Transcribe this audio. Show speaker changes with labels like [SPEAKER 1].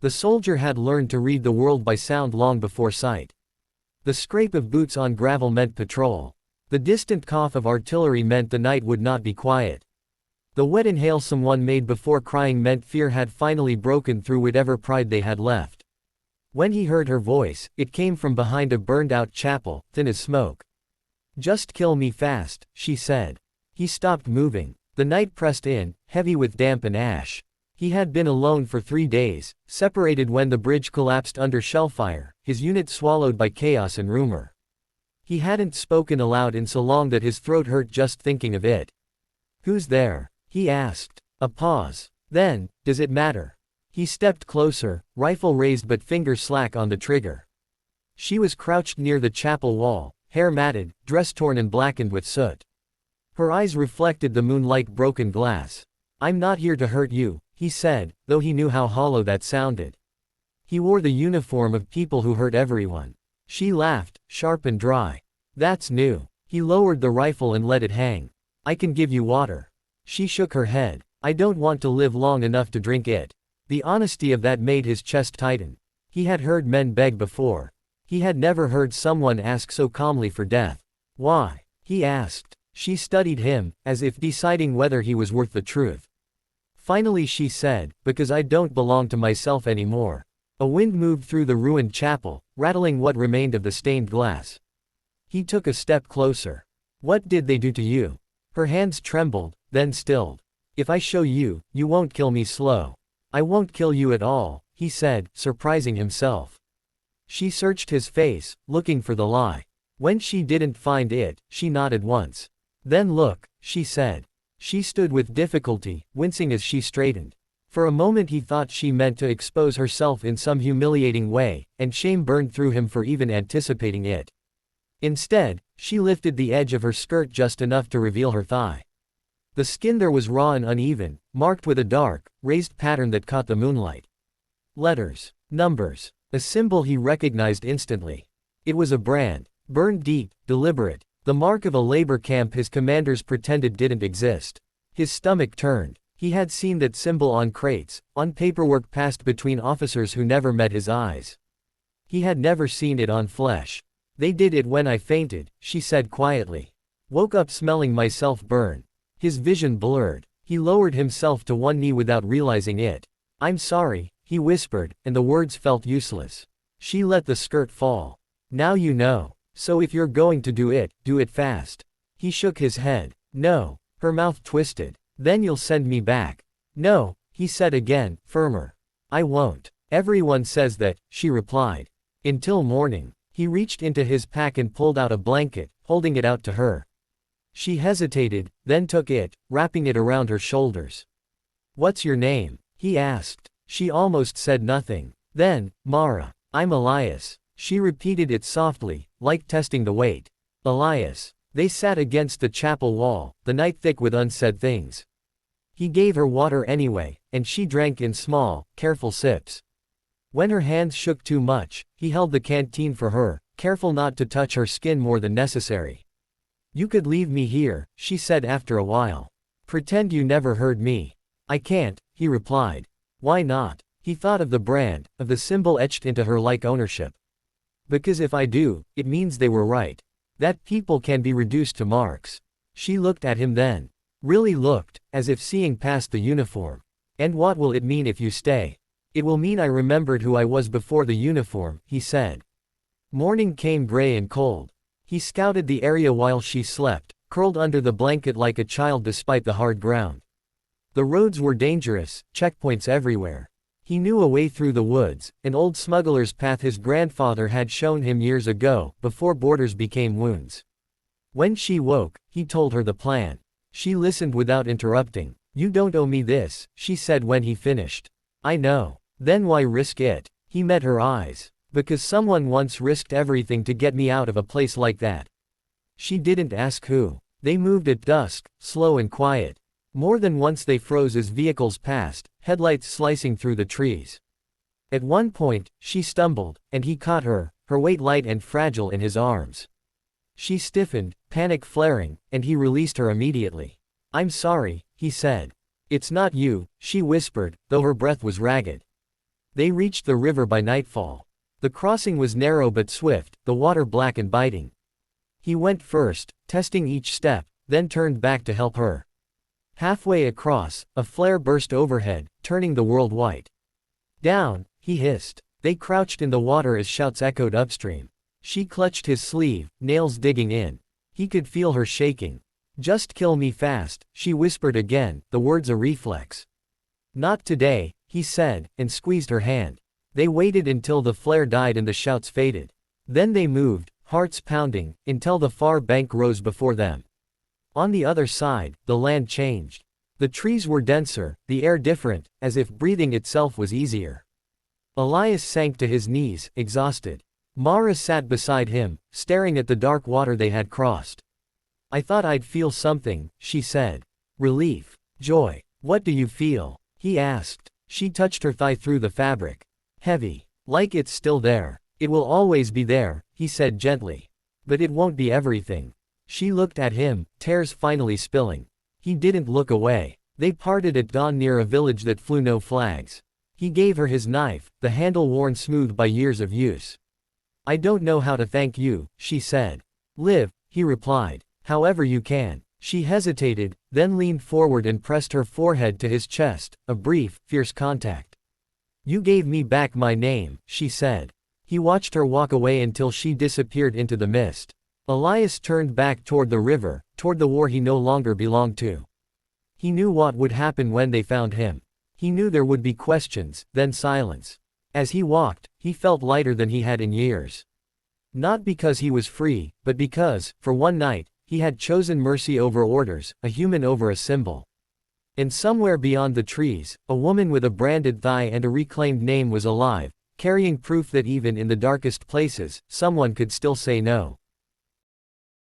[SPEAKER 1] The soldier had learned to read the world by sound long before sight. The scrape of boots on gravel meant patrol. The distant cough of artillery meant the night would not be quiet. The wet inhale someone made before crying meant fear had finally broken through whatever pride they had left. When he heard her voice, it came from behind a burned-out chapel, thin as smoke. "Just kill me fast," she said. He stopped moving. The night pressed in, heavy with damp and ash. He had been alone for 3 days, separated when the bridge collapsed under shellfire, his unit swallowed by chaos and rumor. He hadn't spoken aloud in so long that his throat hurt just thinking of it. "Who's there?" he asked. A pause. Then, "Does it matter?" He stepped closer, rifle raised but fingers slack on the trigger. She was crouched near the chapel wall, hair matted, dress torn and blackened with soot. Her eyes reflected the moon like broken glass. "I'm not here to hurt you," he said, though he knew how hollow that sounded. He wore the uniform of people who hurt everyone. She laughed, sharp and dry. "That's new." He lowered the rifle and let it hang. "I can give you water." She shook her head. "I don't want to live long enough to drink it." The honesty of that made his chest tighten. He had heard men beg before. He had never heard someone ask so calmly for death. "Why?" he asked. She studied him, as if deciding whether he was worth the truth. Finally she said, "Because I don't belong to myself anymore." A wind moved through the ruined chapel, rattling what remained of the stained glass. He took a step closer. "What did they do to you?" Her hands trembled, then stilled. "If I show you, you won't kill me slow." "I won't kill you at all," he said, surprising himself. She searched his face, looking for the lie. When she didn't find it, she nodded once. "Then look," she said. She stood with difficulty, wincing as she straightened. For a moment he thought she meant to expose herself in some humiliating way, and shame burned through him for even anticipating it. Instead, she lifted the edge of her skirt just enough to reveal her thigh. The skin there was raw and uneven, marked with a dark, raised pattern that caught the moonlight. Letters. Numbers. A symbol he recognized instantly. It was a brand. Burned deep, deliberate. The mark of a labor camp his commanders pretended didn't exist. His stomach turned. He had seen that symbol on crates, on paperwork passed between officers who never met his eyes. He had never seen it on flesh. "They did it when I fainted," she said quietly. "Woke up smelling myself burn." His vision blurred. He lowered himself to one knee without realizing it. "I'm sorry," he whispered, and the words felt useless. She let the skirt fall. "Now you know. So if you're going to do it fast." He shook his head. "No." Her mouth twisted. "Then you'll send me back." "No," he said again, firmer. "I won't." "Everyone says that," she replied. "Until morning." He reached into his pack and pulled out a blanket, holding it out to her. She hesitated, then took it, wrapping it around her shoulders. "What's your name?" he asked. She almost said nothing. Then, "Mara." "I'm Elias." She repeated it softly, like testing the weight. "Elias." They sat against the chapel wall, the night thick with unsaid things. He gave her water anyway, and she drank in small, careful sips. When her hands shook too much, he held the canteen for her, careful not to touch her skin more than necessary. "You could leave me here," she said after a while. "Pretend you never heard me." "I can't," he replied. "Why not?" He thought of the brand, of the symbol etched into her like ownership. "Because if I do, it means they were right. That people can be reduced to marks." She looked at him then. Really looked, as if seeing past the uniform. "And what will it mean if you stay?" "It will mean I remembered who I was before the uniform," he said. Morning came gray and cold. He scouted the area while she slept, curled under the blanket like a child despite the hard ground. The roads were dangerous, checkpoints everywhere. He knew a way through the woods, an old smuggler's path his grandfather had shown him years ago, before borders became wounds. When she woke, he told her the plan. She listened without interrupting. "You don't owe me this," she said when he finished. "I know." "Then why risk it?" He met her eyes. "Because someone once risked everything to get me out of a place like that." She didn't ask who. They moved at dusk, slow and quiet. More than once they froze as vehicles passed, headlights slicing through the trees. At one point, she stumbled, and he caught her, her weight light and fragile in his arms. She stiffened, panic flaring, and he released her immediately. "I'm sorry," he said. "It's not you," she whispered, though her breath was ragged. They reached the river by nightfall. The crossing was narrow but swift, the water black and biting. He went first, testing each step, then turned back to help her. Halfway across, a flare burst overhead, turning the world white. "Down," he hissed. They crouched in the water as shouts echoed upstream. She clutched his sleeve, nails digging in. He could feel her shaking. "Just kill me fast," she whispered again, the words a reflex. "Not today," he said, and squeezed her hand. They waited until the flare died and the shouts faded. Then they moved, hearts pounding, until the far bank rose before them. On the other side, the land changed. The trees were denser, the air different, as if breathing itself was easier. Elias sank to his knees, exhausted. Mara sat beside him, staring at the dark water they had crossed. "I thought I'd feel something," she said. "Relief. Joy. What do you feel?" he asked. She touched her thigh through the fabric. "Heavy. Like it's still there. It will always be there," he said gently. "But it won't be everything." She looked at him, tears finally spilling. He didn't look away. They parted at dawn near a village that flew no flags. He gave her his knife, the handle worn smooth by years of use. "I don't know how to thank you," she said. "Live," he replied. "However you can." She hesitated, then leaned forward and pressed her forehead to his chest, a brief, fierce contact. "You gave me back my name," she said. He watched her walk away until she disappeared into the mist. Elias turned back toward the river, toward the war he no longer belonged to. He knew what would happen when they found him. He knew there would be questions, then silence. As he walked, he felt lighter than he had in years. Not because he was free, but because, for one night, he had chosen mercy over orders, a human over a symbol. And somewhere beyond the trees, a woman with a branded thigh and a reclaimed name was alive, carrying proof that even in the darkest places, someone could still say no.